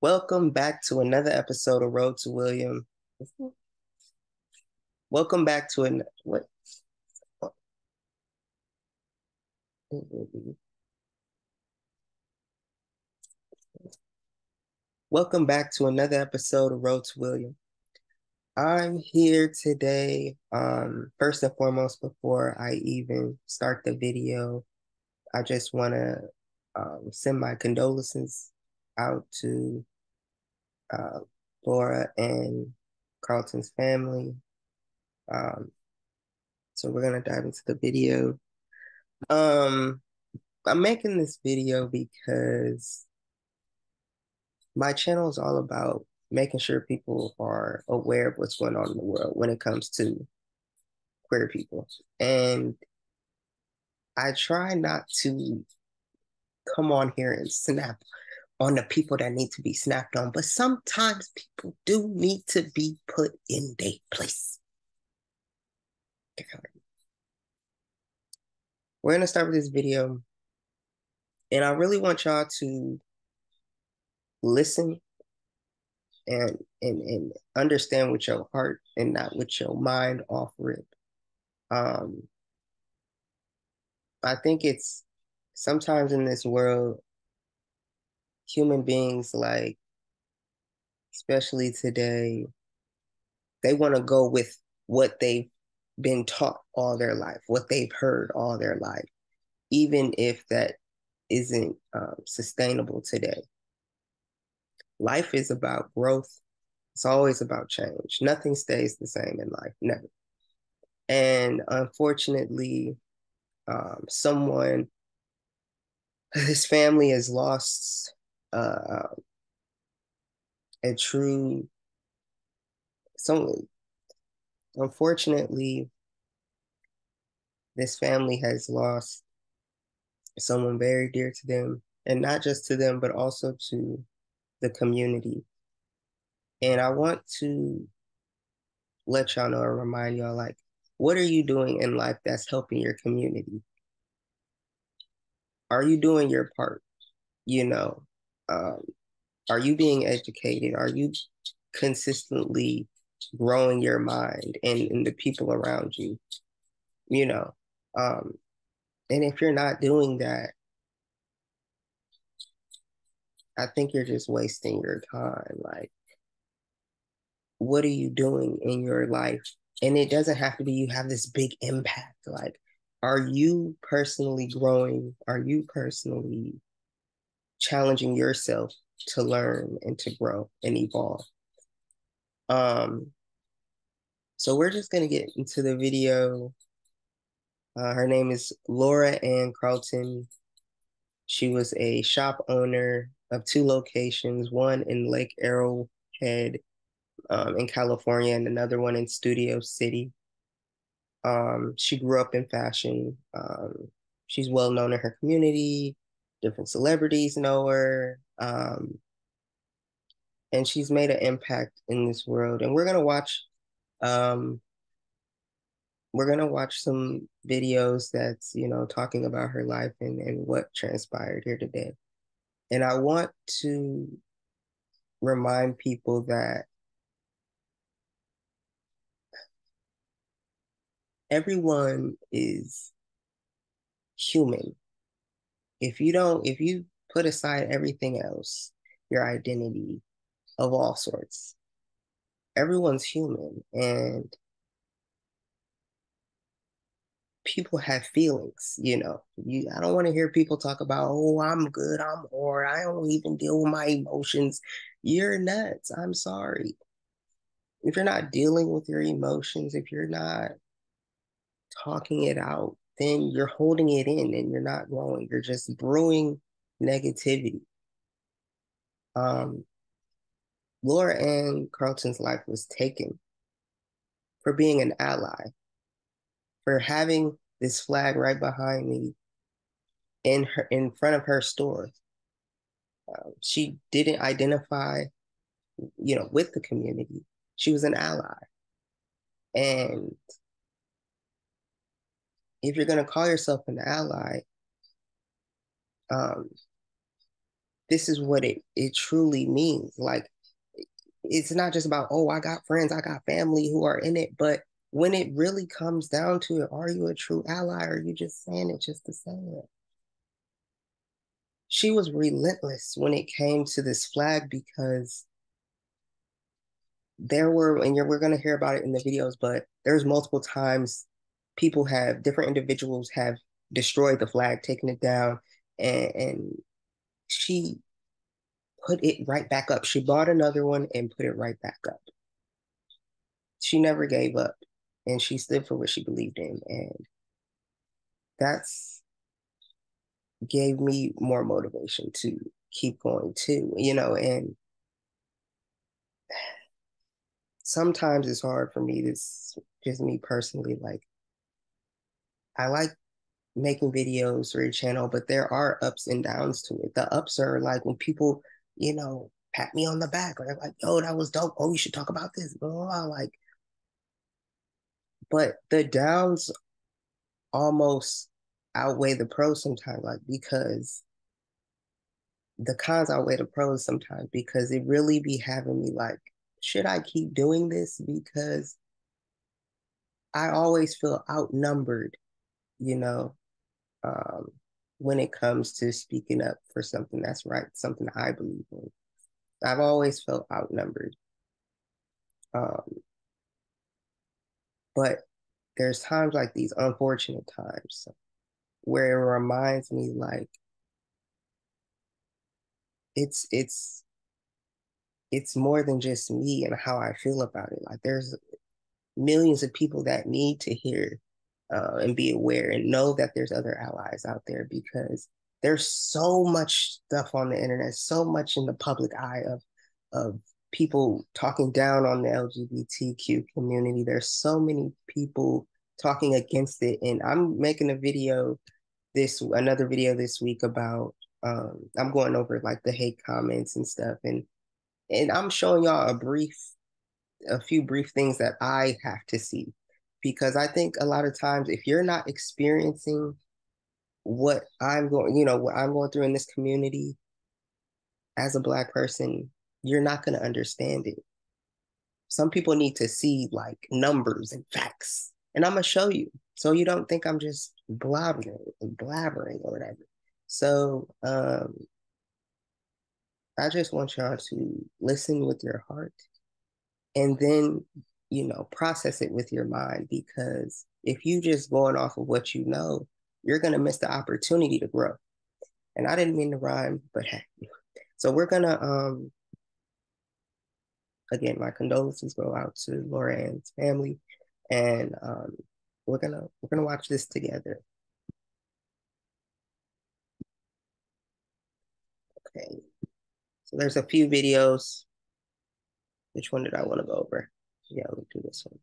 Welcome back to another episode of Road to William. Welcome back to an what? Welcome back to another episode of Road to William. I'm here today. First and foremost, before I even start the video, I just want to send my condolences out to uh, Laura and Carleton's family. Um, so we're gonna dive into the video. Um, I'm making this video because my channel is all about making sure people are aware of what's going on in the world when it comes to queer people. And I try not to come on here and snap on the people that need to be snapped on, but sometimes people do need to be put in their place. We're going to start with this video, and I really want y'all to listen and understand with your heart and not with your mind off rip. I think it's sometimes in this world, human beings, like, especially today, they want to go with what they've been taught all their life, what they've heard all their life, even if that isn't sustainable today. Life is about growth. It's always about change. Nothing stays the same in life, never. And unfortunately, someone, his family has lost a true, some, unfortunately, this family has lost someone very dear to them, and not just to them, but also to the community. And I want to let y'all know and remind y'all, like, what are you doing in life that's helping your community? Are you doing your part? You know, um, are you being educated? Are you consistently growing your mind and the people around you? You know, um, and if you're not doing that, I think you're just wasting your time. Like, what are you doing in your life? And it doesn't have to be you have this big impact. Like, are you personally growing? Are you personally challenging yourself to learn and to grow and evolve? Um, so we're just gonna get into the video. Her name is Laura Ann Carleton. She was a shop owner of two locations, one in Lake Arrowhead, in California, and another one in Studio City. She grew up in fashion. She's well known in her community. Different celebrities know her. And she's made an impact in this world. And um, we're gonna watch some videos that's, talking about her life and what transpired here today. And I want to remind people that everyone is human. If you put aside everything else, your identity of all sorts, everyone's human and people have feelings, I don't want to hear people talk about, oh, I'm good, I'm all right, I don't even deal with my emotions. You're nuts. I'm sorry. If you're not dealing with your emotions, if you're not talking it out, then you're holding it in and you're not growing. You're just brewing negativity. Um, Laura Ann Carleton's life was taken for being an ally, for having this flag right behind me in front of her store. She didn't identify, with the community. She was an ally. And if you're going to call yourself an ally, um, this is what it truly means. Like, it's not just about, oh, I got friends, I got family who are in it, but when it really comes down to it, are you a true ally, or are you just saying it just to say it? She was relentless when it came to this flag, because there were, and we're going to hear about it in the videos, but there's multiple times different individuals have destroyed the flag, taken it down, and she put it right back up. She bought another one and put it right back up. She never gave up, and she stood for what she believed in. And that's gave me more motivation to keep going too, and sometimes it's hard for me. This just me personally. Like, I like making videos for your channel, but there are ups and downs to it. The ups are like when people, pat me on the back, or they're like, yo, that was dope. Oh, you should talk about this, blah, blah, blah. Like, but the downs almost outweigh the pros sometimes, like, because the cons outweigh the pros sometimes, because it really be having me like, should I keep doing this? Because I always feel outnumbered, you know, um, when it comes to speaking up for something that's right, something I believe in. I've always felt outnumbered. Um, but there's times like these unfortunate times where it reminds me like it's it's it's more than just me and how I feel about it. Like, there's millions of people that need to hear and be aware and know that there's other allies out there, because there's so much stuff on the internet, so much in the public eye of people talking down on the LGBTQ community. There's so many people talking against it, and I'm making another video this week about I'm going over like the hate comments and stuff, and I'm showing y'all a few brief things that I have to see, because I think a lot of times if you're not experiencing what I'm going through in this community as a Black person, you're not going to understand it. Some people need to see like numbers and facts, and I'm going to show you, so you don't think I'm just blabbering or whatever. So I just want y'all to listen with your heart, and then process it with your mind, because if you just going off of what you know, you're going to miss the opportunity to grow. And I didn't mean to rhyme, but hey. So we're going to again, my condolences go out to Laura Ann's family, and we're gonna watch this together. Okay, so there's a few videos. Which one did I want to go over? Yeah, we'll do this one.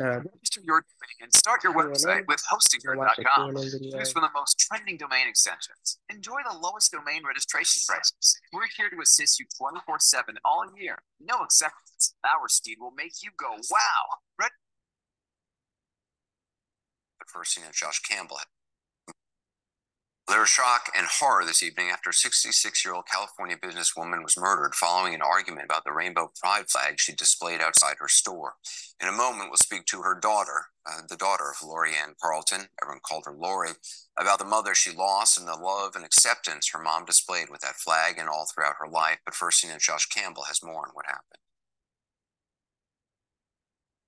Register your domain and start your website with hostingher.com. Choose from the most trending domain extensions. Enjoy the lowest domain registration prices. We're here to assist you 24/7 all year. No exceptions. Our speed will make you go, wow. But first, Josh Campbell. There was shock and horror this evening after a 66-year-old California businesswoman was murdered following an argument about the rainbow pride flag she displayed outside her store. In a moment, we'll speak to her daughter, the daughter of Laura Ann Carleton, everyone called her Lori, about the mother she lost and the love and acceptance her mom displayed with that flag and all throughout her life. But first, Josh Campbell has more on what happened.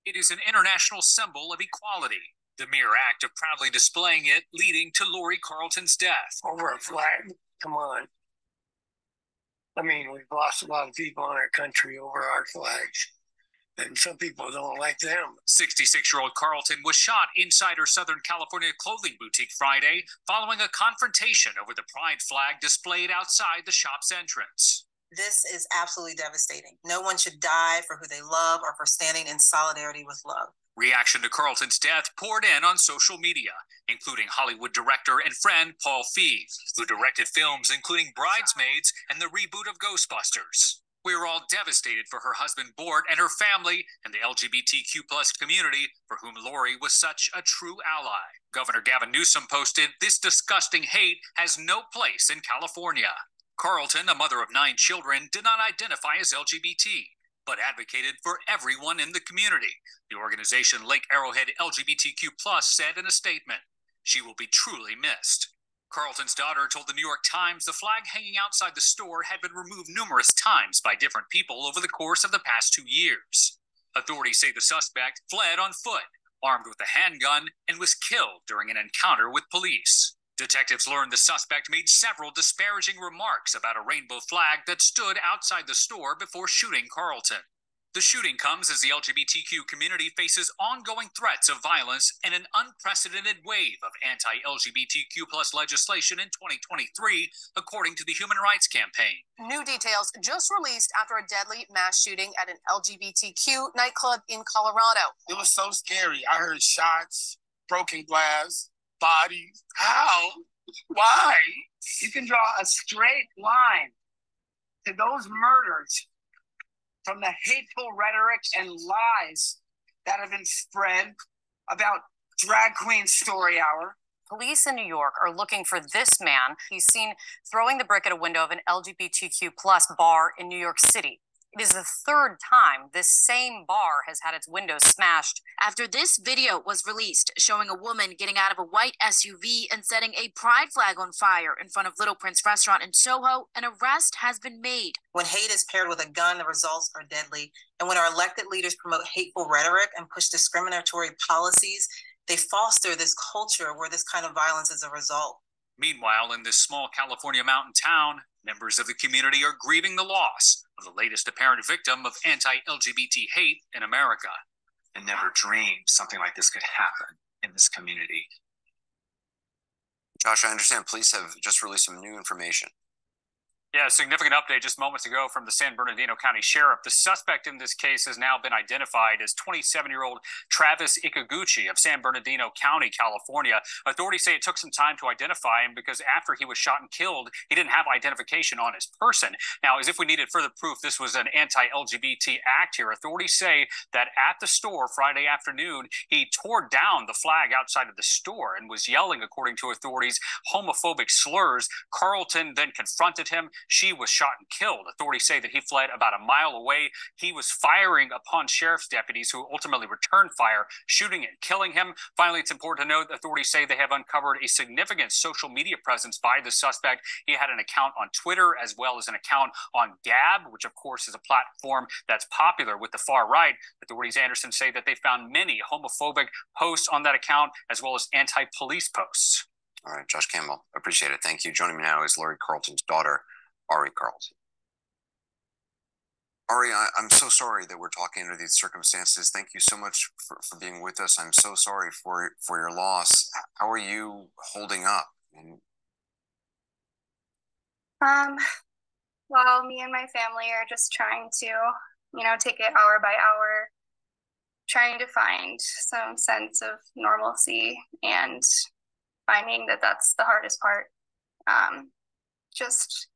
It is an international symbol of equality. The mere act of proudly displaying it leading to Lori Carleton's death. Over a flag? Come on. I mean, we've lost a lot of people in our country over our flags, and some people don't like them. 66-year-old Carleton was shot inside her Southern California clothing boutique Friday following a confrontation over the pride flag displayed outside the shop's entrance. This is absolutely devastating. No one should die for who they love or for standing in solidarity with love. Reaction to Carleton's death poured in on social media, including Hollywood director and friend Paul Feig, who directed films including Bridesmaids and the reboot of Ghostbusters. We are all devastated for her husband, Bort, and her family, and the LGBTQ plus community, for whom Lori was such a true ally. Governor Gavin Newsom posted, "This disgusting hate has no place in California." Carleton, a mother of 9 children, did not identify as LGBT, but advocated for everyone in the community. The organization Lake Arrowhead LGBTQ plus said in a statement, "She will be truly missed." Carleton's daughter told the New York Times the flag hanging outside the store had been removed numerous times by different people over the course of the past 2 years. Authorities say the suspect fled on foot, armed with a handgun, and was killed during an encounter with police. Detectives learned the suspect made several disparaging remarks about a rainbow flag that stood outside the store before shooting Carleton. The shooting comes as the LGBTQ community faces ongoing threats of violence and an unprecedented wave of anti-LGBTQ plus legislation in 2023, according to the Human Rights Campaign. New details just released after a deadly mass shooting at an LGBTQ nightclub in Colorado. It was so scary. I heard shots, broken glass, bodies. How? Why? You can draw a straight line to those murders from the hateful rhetoric and lies that have been spread about Drag Queen Story Hour. Police in New York are looking for this man. He's seen throwing the brick at a window of an LGBTQ plus bar in New York City. It is the 3rd time this same bar has had its windows smashed. After this video was released showing a woman getting out of a white SUV and setting a pride flag on fire in front of Little Prince restaurant in Soho, an arrest has been made. When hate is paired with a gun, the results are deadly. And when our elected leaders promote hateful rhetoric and push discriminatory policies, they foster this culture where this kind of violence is a result. Meanwhile, in this small California mountain town, members of the community are grieving the loss of the latest apparent victim of anti-LGBT hate in America. And never dreamed something like this could happen in this community. Josh, I understand police have just released some new information. Yeah, a significant update just moments ago from the San Bernardino County Sheriff. The suspect in this case has now been identified as 27-year-old Travis Ikaguchi of San Bernardino County, California. Authorities say it took some time to identify him because after he was shot and killed, he didn't have identification on his person. Now, as if we needed further proof this was an anti-LGBT act here, authorities say that at the store Friday afternoon, he tore down the flag outside of the store and was yelling, according to authorities, homophobic slurs. Carleton then confronted him. She was shot and killed. Authorities say that he fled about a mile away. He was firing upon sheriff's deputies who ultimately returned fire, shooting and killing him. Finally, it's important to note that authorities say they have uncovered a significant social media presence by the suspect. He had an account on Twitter as well as an account on Gab, which of course is a platform that's popular with the far right. Authorities, Anderson, say that they found many homophobic posts on that account as well as anti-police posts. All right, Josh Campbell, appreciate it. Thank you. Joining me now is Lori Carleton's daughter, R.I.P. Carleton. Ari, I'm so sorry that we're talking under these circumstances. Thank you so much for being with us. I'm so sorry for your loss. How are you holding up? Well, me and my family are just trying to, take it hour by hour, trying to find some sense of normalcy and finding that that's the hardest part. Just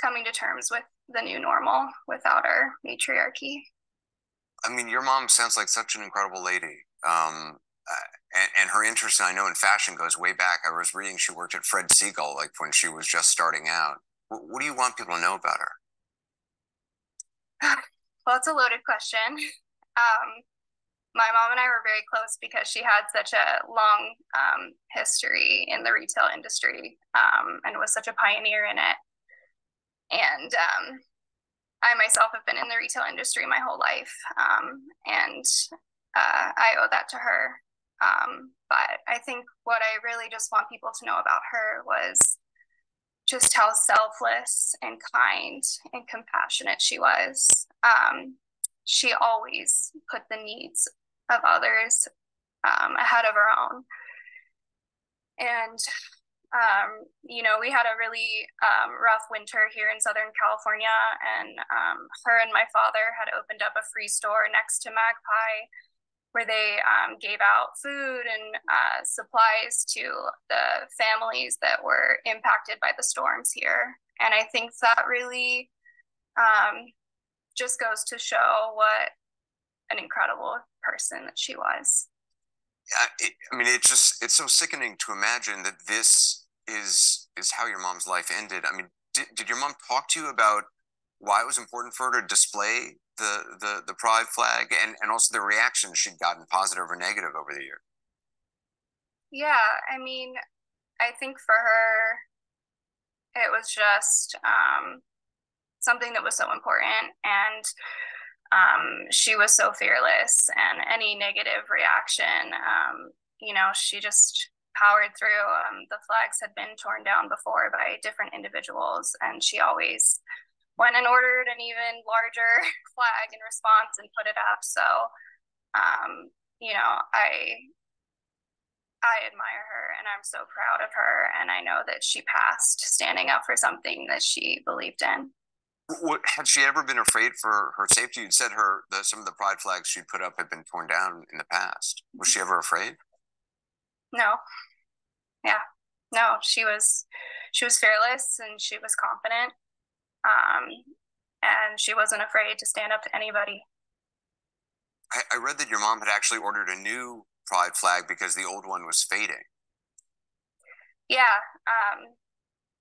coming to terms with the new normal without our matriarchy. I mean, your mom sounds like such an incredible lady. And her interest, I know, in fashion goes way back. I was reading she worked at Fred Siegel, like when she was just starting out. What do you want people to know about her? Well, it's a loaded question. My mom and I were very close because she had such a long history in the retail industry and was such a pioneer in it. And I myself have been in the retail industry my whole life, and I owe that to her. But I think what I really just want people to know about her was just how selfless and kind and compassionate she was. She always put the needs of others ahead of her own. And we had a really rough winter here in Southern California, and her and my father had opened up a free store next to Magpie where they gave out food and supplies to the families that were impacted by the storms here. And I think that really just goes to show what an incredible person that she was. It's so sickening to imagine that this is how your mom's life ended. I mean, did your mom talk to you about why it was important for her to display the pride flag and also the reactions she'd gotten, positive or negative, over the year? Yeah, I mean, I think for her, it was just something that was so important, and she was so fearless, and any negative reaction, she just powered through. The flags had been torn down before by different individuals, and she always went and ordered an even larger flag in response and put it up. So, I admire her, and I'm so proud of her, and I know that she passed standing up for something that she believed in. Had she ever been afraid for her safety? You'd said some of the pride flags she'd put up had been torn down in the past. Was she ever afraid? No. Yeah. No, she was fearless, and she was confident. And she wasn't afraid to stand up to anybody. I read that your mom had actually ordered a new pride flag because the old one was fading. Yeah.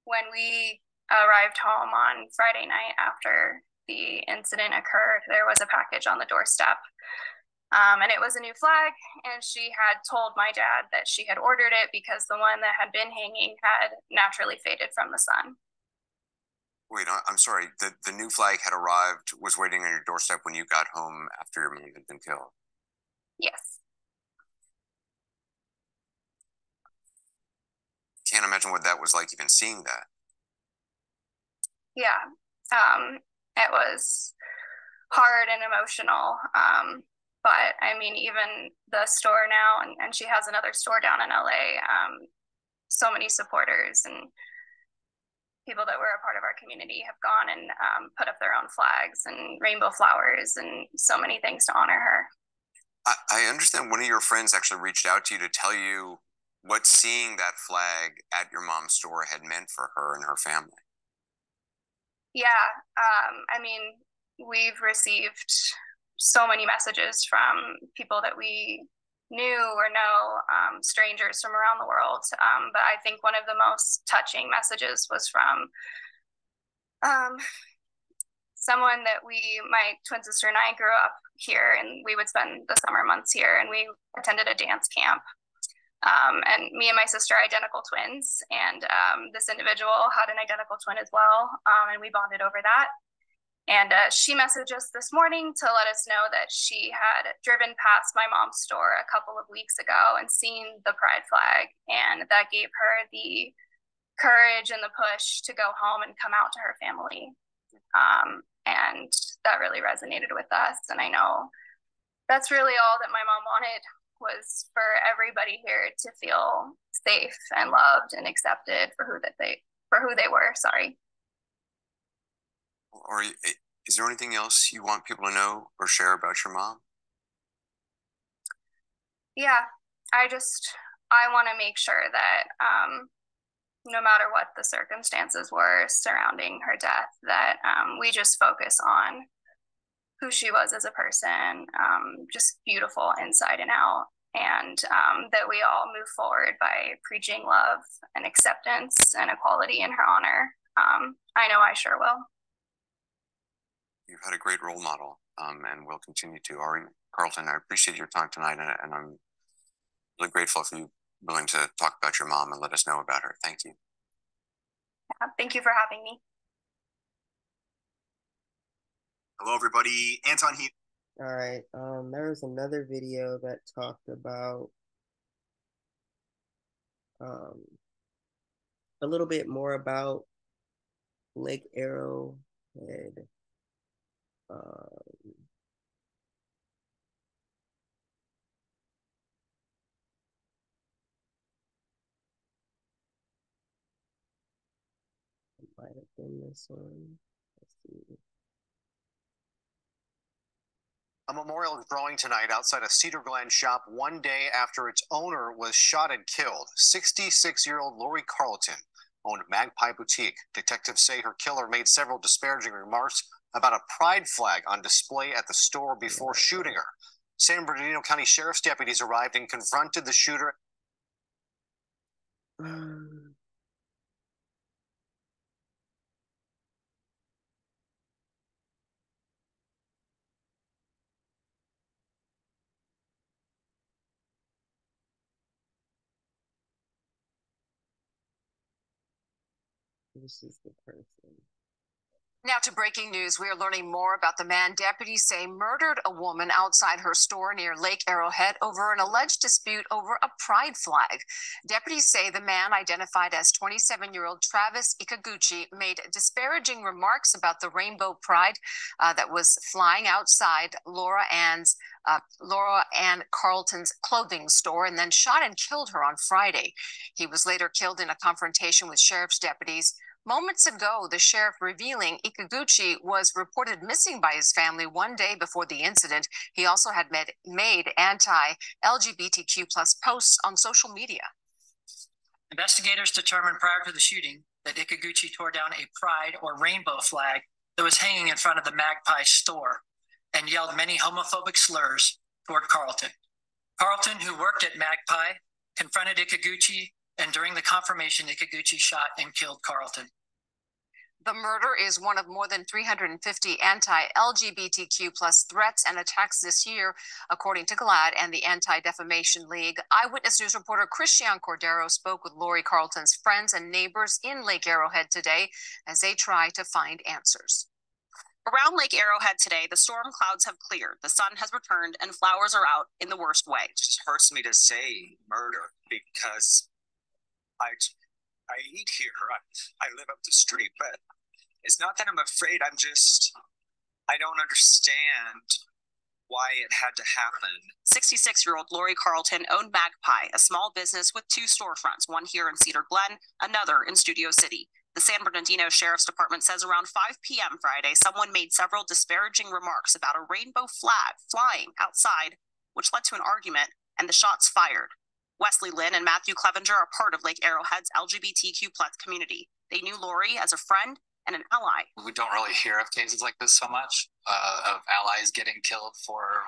When we arrived home on Friday night after the incident occurred, there was a package on the doorstep. And it was a new flag, and she had told my dad that she had ordered it because the one that had been hanging had naturally faded from the sun. Wait, I'm sorry. The new flag had arrived, was waiting on your doorstep when you got home after your mom had been killed? Yes. Can't imagine what that was like, even seeing that. Yeah. It was hard and emotional. But I mean, even the store now, and she has another store down in LA, so many supporters and people that were a part of our community have gone and put up their own flags and rainbow flowers and so many things to honor her. I understand one of your friends actually reached out to you to tell you what seeing that flag at your mom's store had meant for her and her family. Yeah. I mean, we've received so many messages from people that we knew or know, strangers from around the world. But I think one of the most touching messages was from someone that my twin sister and I grew up here, and we would spend the summer months here, and we attended a dance camp. And me and my sister are identical twins, and this individual had an identical twin as well, and we bonded over that. And she messaged us this morning to let us know that she had driven past my mom's store a couple of weeks ago and seen the pride flag, and that gave her the courage and the push to go home and come out to her family. And that really resonated with us, and I know that's really all that my mom wanted, was for everybody here to feel safe and loved and accepted for who they were. Sorry. Or is there anything else you want people to know or share about your mom? Yeah, I want to make sure that no matter what the circumstances were surrounding her death, that we just focus on who she was as a person, just beautiful inside and out, and that we all move forward by preaching love and acceptance and equality in her honor. I know I sure will. You've had a great role model, and will continue to. R.I.P. Carleton, I appreciate your time tonight, and I'm really grateful for you willing to talk about your mom and let us know about her. Thank you. Yeah, thank you for having me. Hello, everybody. Anton Heath. All right. There was another video that talked about a little bit more about Lake Arrowhead. It might have been this one. Let's see. A memorial is drawing tonight outside a Cedar Glen shop 1 day after its owner was shot and killed. 66-year-old Laura Carleton owned Magpie Boutique. Detectives say her killer made several disparaging remarks about a pride flag on display at the store before shooting her. San Bernardino County Sheriff's deputies arrived and confronted the shooter. This is the person. Now to breaking news. We are learning more about the man deputies say murdered a woman outside her store near Lake Arrowhead over an alleged dispute over a pride flag. Deputies say the man, identified as 27-year-old Travis Ikaguchi, made disparaging remarks about the rainbow pride that was flying outside Laura Ann Carleton's clothing store, and then shot and killed her on Friday. He was later killed in a confrontation with sheriff's deputies. Moments ago, the sheriff revealing Ikaguchi was reported missing by his family one day before the incident. He also had made anti-LGBTQ plus posts on social media. Investigators determined prior to the shooting that Ikaguchi tore down a pride or rainbow flag that was hanging in front of the Magpie store and yelled many homophobic slurs toward Carleton. Carleton, who worked at Magpie, confronted Ikaguchi, and during the confirmation, Ikaguchi shot and killed Carleton. The murder is one of more than 350 anti-LGBTQ plus threats and attacks this year, according to GLAAD and the Anti-Defamation League. Eyewitness News reporter Christian Cordero spoke with Lori Carleton's friends and neighbors in Lake Arrowhead today as they try to find answers. Around Lake Arrowhead today, the storm clouds have cleared, the sun has returned, and flowers are out in the worst way. It just hurts me to say murder because I eat here. I live up the street, but it's not that I'm afraid. I don't understand why it had to happen. 66-year-old Lori Carleton owned Magpie, a small business with two storefronts, one here in Cedar Glen, another in Studio City. The San Bernardino Sheriff's Department says around 5 p.m. Friday, someone made several disparaging remarks about a rainbow flag flying outside, which led to an argument and the shots fired. Wesley Lynn and Matthew Clevenger are part of Lake Arrowhead's LGBTQ plus community. They knew Lori as a friend and an ally. We don't really hear of cases like this so much, of allies getting killed for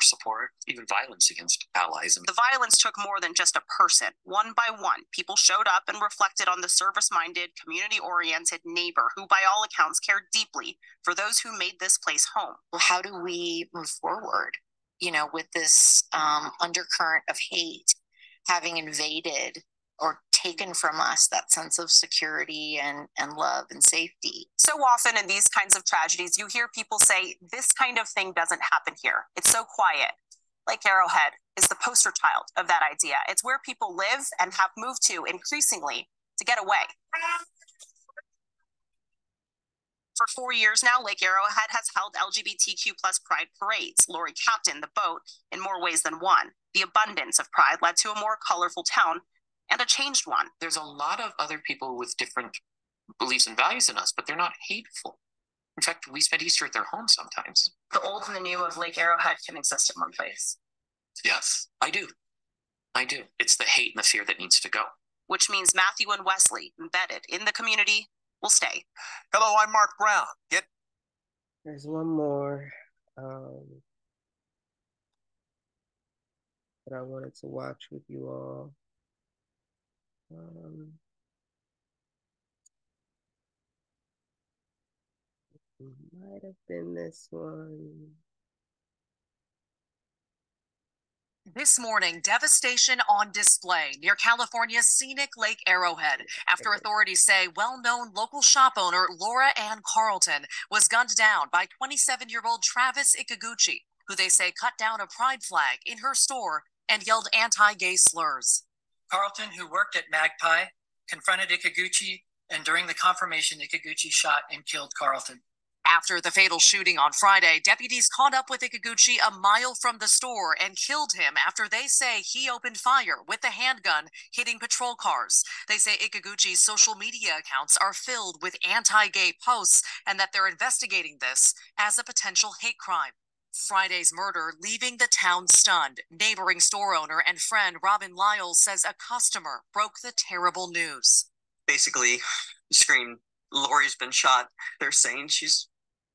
support, even violence against allies. The violence took more than just a person. One by one, people showed up and reflected on the service-minded, community-oriented neighbor who, by all accounts, cared deeply for those who made this place home. Well, how do we move forward, with this undercurrent of hate having invaded or taken from us that sense of security and love and safety? So often in these kinds of tragedies, you hear people say, this kind of thing doesn't happen here. It's so quiet. Lake Arrowhead is the poster child of that idea. It's where people live and have moved to increasingly to get away. For 4 years now, Lake Arrowhead has held LGBTQ plus pride parades. Lori captained the boat in more ways than one. The abundance of pride led to a more colorful town and a changed one. There's a lot of other people with different beliefs and values than us, but they're not hateful. In fact, we spend Easter at their home sometimes. The old and the new of Lake Arrowhead can exist in one place. Yes, I do. It's the hate and the fear that needs to go. Which means Matthew and Wesley, embedded in the community, will stay. Hello, I'm Mark Brown. There's one more that I wanted to watch with you all. It might have been this one. This morning, devastation on display near California's scenic Lake Arrowhead after authorities say well-known local shop owner Laura Ann Carleton was gunned down by 27-year-old Travis Ikaguchi, who they say cut down a pride flag in her store and yelled anti-gay slurs. Carleton, who worked at Magpie, confronted Ikaguchi, and during the confirmation, Ikaguchi shot and killed Carleton. After the fatal shooting on Friday, deputies caught up with Ikaguchi a mile from the store and killed him after they say he opened fire with the handgun, hitting patrol cars. They say Ikaguchi's social media accounts are filled with anti-gay posts and that they're investigating this as a potential hate crime. Friday's murder leaving the town stunned. Neighboring store owner and friend Robin Lyles says a customer broke the terrible news. Basically, screamed, Lori's been shot. They're saying she's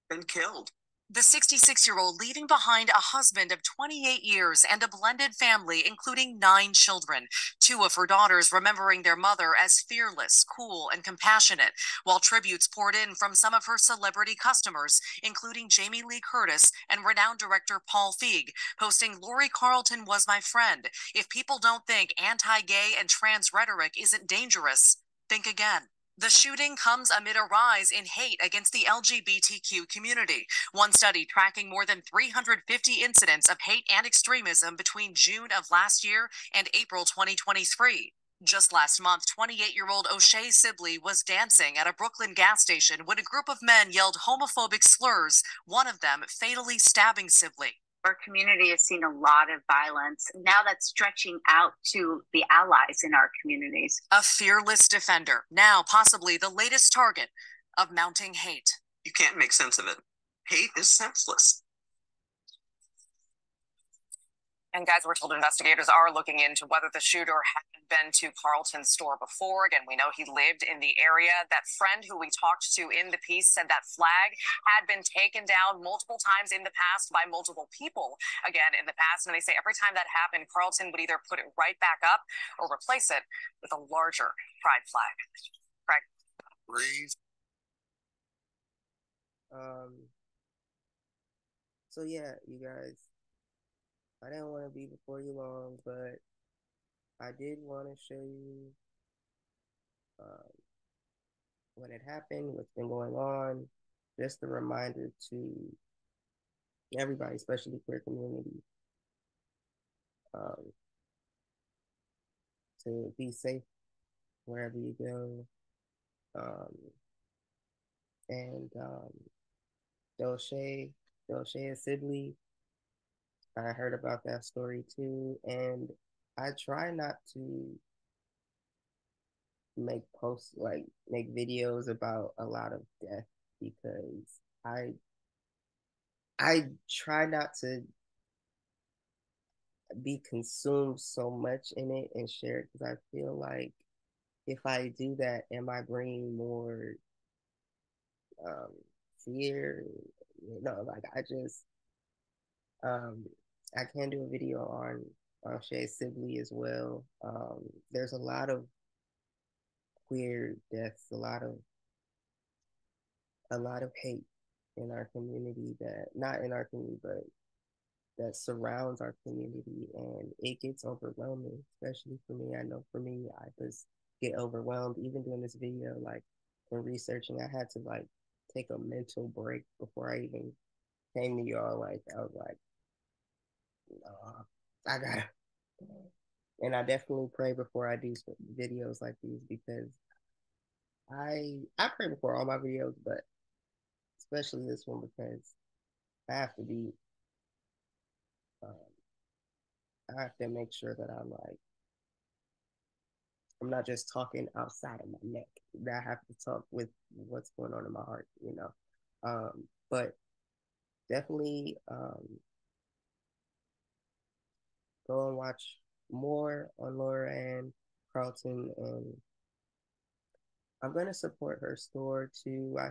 been killed. The 66-year-old leaving behind a husband of 28 years and a blended family, including 9 children. 2 of her daughters remembering their mother as fearless, cool, and compassionate, while tributes poured in from some of her celebrity customers, including Jamie Lee Curtis and renowned director Paul Feig, posting, "Lori Carleton was my friend. If people don't think anti-gay and trans rhetoric isn't dangerous, think again." The shooting comes amid a rise in hate against the LGBTQ community. One study tracking more than 350 incidents of hate and extremism between June of last year and April 2023. Just last month, 28-year-old O'Shea Sibley was dancing at a Brooklyn gas station when a group of men yelled homophobic slurs, one of them fatally stabbing Sibley. Our community has seen a lot of violence. Now that's stretching out to the allies in our communities. A fearless defender, now possibly the latest target of mounting hate. You can't make sense of it. Hate is senseless. And guys, we're told investigators are looking into whether the shooter had been to Carleton's store before. Again, we know he lived in the area. That friend who we talked to in the piece said that flag had been taken down multiple times in the past by multiple people. Again, in the past, and they say every time that happened, Carleton would either put it right back up or replace it with a larger pride flag. Craig. Breathe. So yeah, you guys, I didn't want to be before you long, but I did want to show you what had happened, what's been going on. Just a reminder to everybody, especially the queer community, to be safe wherever you go. And Dolce and Sibley, I heard about that story too, and I try not to make videos about a lot of death because I try not to be consumed so much in it and share it because I feel like if I do that, am I bringing more fear? I can do a video on Shay Sibley as well. There's a lot of queer deaths, a lot of hate in our community that not in our community, but that surrounds our community, and it gets overwhelming, especially for me. I know for me, I just get overwhelmed. Even doing this video, like when researching, I had to like take a mental break before I even came to y'all. Like I was like, I gotta, and I definitely pray before I do videos like these because I pray before all my videos, but especially this one because I have to be. I have to make sure that I'm not just talking outside of my neck. That I have to talk with what's going on in my heart, you know. But definitely go and watch more on Laura Ann Carleton, and I'm gonna support her store too. I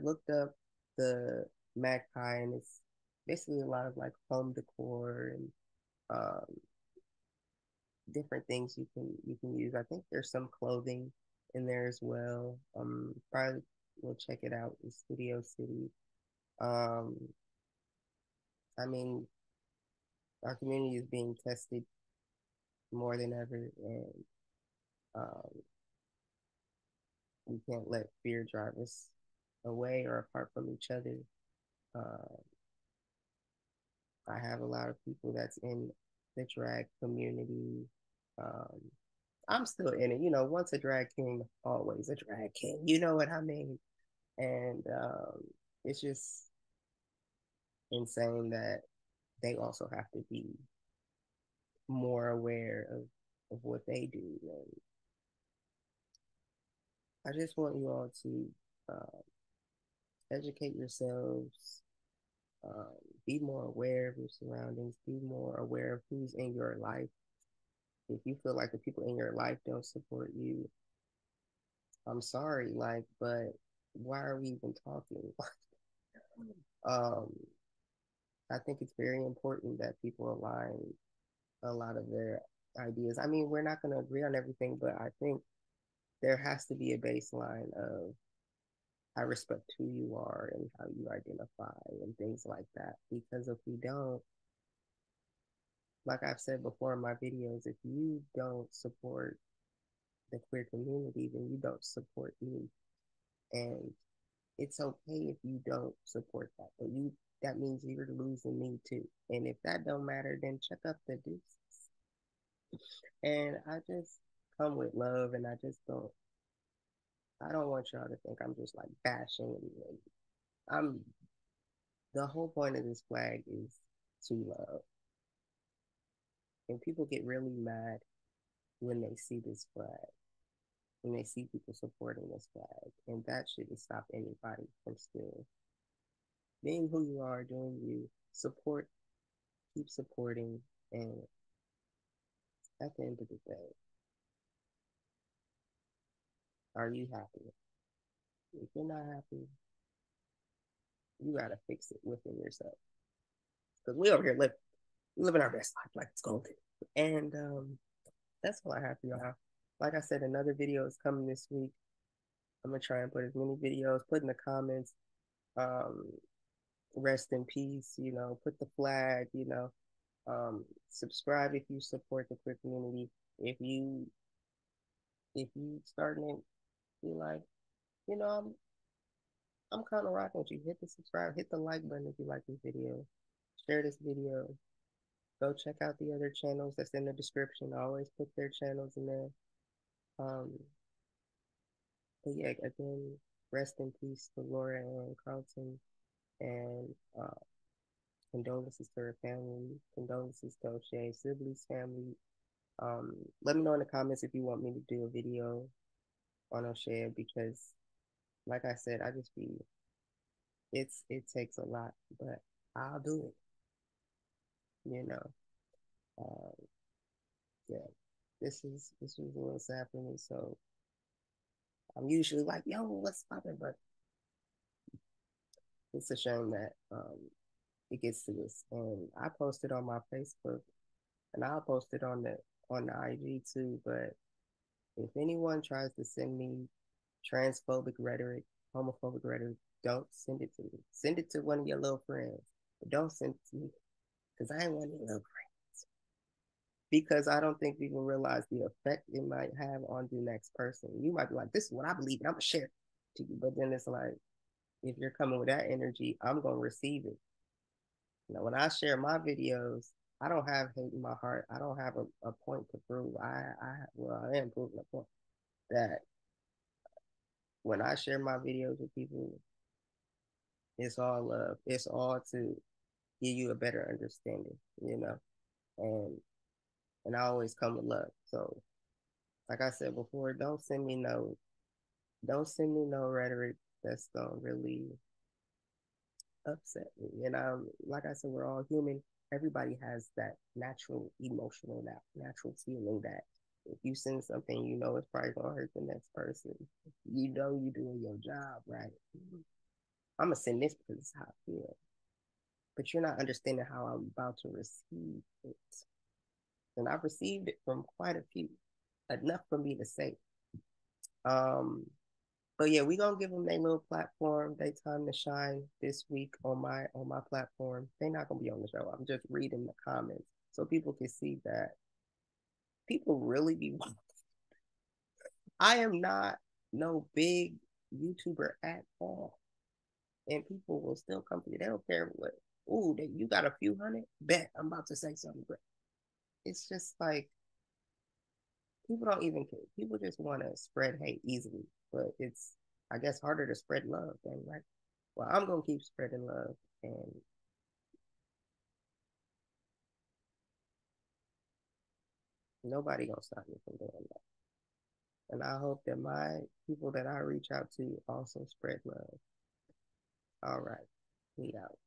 looked up the Magpie, and it's basically a lot of like home decor and different things you can use. I think there's some clothing in there as well. Probably we'll check it out in Studio City. I mean, our community is being tested more than ever, and we can't let fear drive us away or apart from each other. I have a lot of people that's in the drag community. I'm still in it, you know, once a drag king, always a drag king, you know what I mean? And it's just insane that they also have to be more aware of what they do. And I just want you all to educate yourselves, be more aware of your surroundings, be more aware of who's in your life. If you feel like the people in your life don't support you, I'm sorry, but why are we even talking? Um, I think it's very important that people align a lot of their ideas. I mean, we're not going to agree on everything, but I think there has to be a baseline of I respect who you are and how you identify and things like that. Because if we don't, like I've said before in my videos, if you don't support the queer community, then you don't support me. And it's okay if you don't support that, but that means you're losing me too. And if that don't matter, then check up the deuces. And I just come with love, and I don't want y'all to think I'm just like bashing. I'm the whole point of this flag is to love. And people get really mad when they see this flag, when they see people supporting this flag. And that shouldn't stop anybody from still being who you are, doing you. Support, keep supporting. And at the end of the day, are you happy? If you're not happy, you gotta fix it within yourself. Because we over here living our best life like it's golden. And that's all I have for y'all. Like I said, another video is coming this week. I'm gonna try and put as many videos, put in the comments, rest in peace, put the flag, subscribe if you support the queer community. If you starting to be like, I'm kind of rocking with you. Hit the subscribe, hit the like button if you like this video. Share this video. Go check out the other channels that's in the description. I always put their channels in there. But yeah, again, rest in peace to Laura Ann Carleton, and condolences to her family. Condolences to O'Shea Sibley's family. Let me know in the comments if you want me to do a video on O'Shea, because like I said, it takes a lot, but I'll do it. Yeah, this was a little sad for me, so I'm usually like, yo, what's poppin'? But it's a shame that it gets to this. And I posted on my Facebook, and I'll post it on the IG too. But if anyone tries to send me transphobic rhetoric, homophobic rhetoric, don't send it to me. Send it to one of your little friends, but don't send it to me, because I ain't one of your little friends. Because I don't think people realize the effect it might have on the next person. You might be like, this is what I believe, and I'm gonna share it to you. But then it's like, if you're coming with that energy, I'm gonna receive it. When I share my videos, I don't have hate in my heart. I don't have a point to prove. I am proving a point that when I share my videos with people, it's all love. It's all to give you a better understanding, and I always come with love. So, like I said before, don't send me no rhetoric that's gonna really upset me. And like I said, we're all human. Everybody has that natural emotional, that natural feeling that if you send something, it's probably gonna hurt the next person. You're doing your job right. I'm gonna send this because it's how I feel. But you're not understanding how I'm about to receive it. And I've received it from quite a few, enough for me to say. But yeah, we gonna give them their little platform, their time to shine this week on my platform. They're not gonna be on the show. I'm just reading the comments so people can see that people really be. I am not no big YouTuber at all, and people will still come to you. They don't care what. Ooh, you got a few hundred? Bet I'm about to say something great. It's just like people don't even care. People just want to spread hate easily, but it's, I guess, harder to spread love than, right? Well, I'm gonna keep spreading love, and nobody gonna stop me from doing that. And I hope that my people that I reach out to also spread love. All right, we out.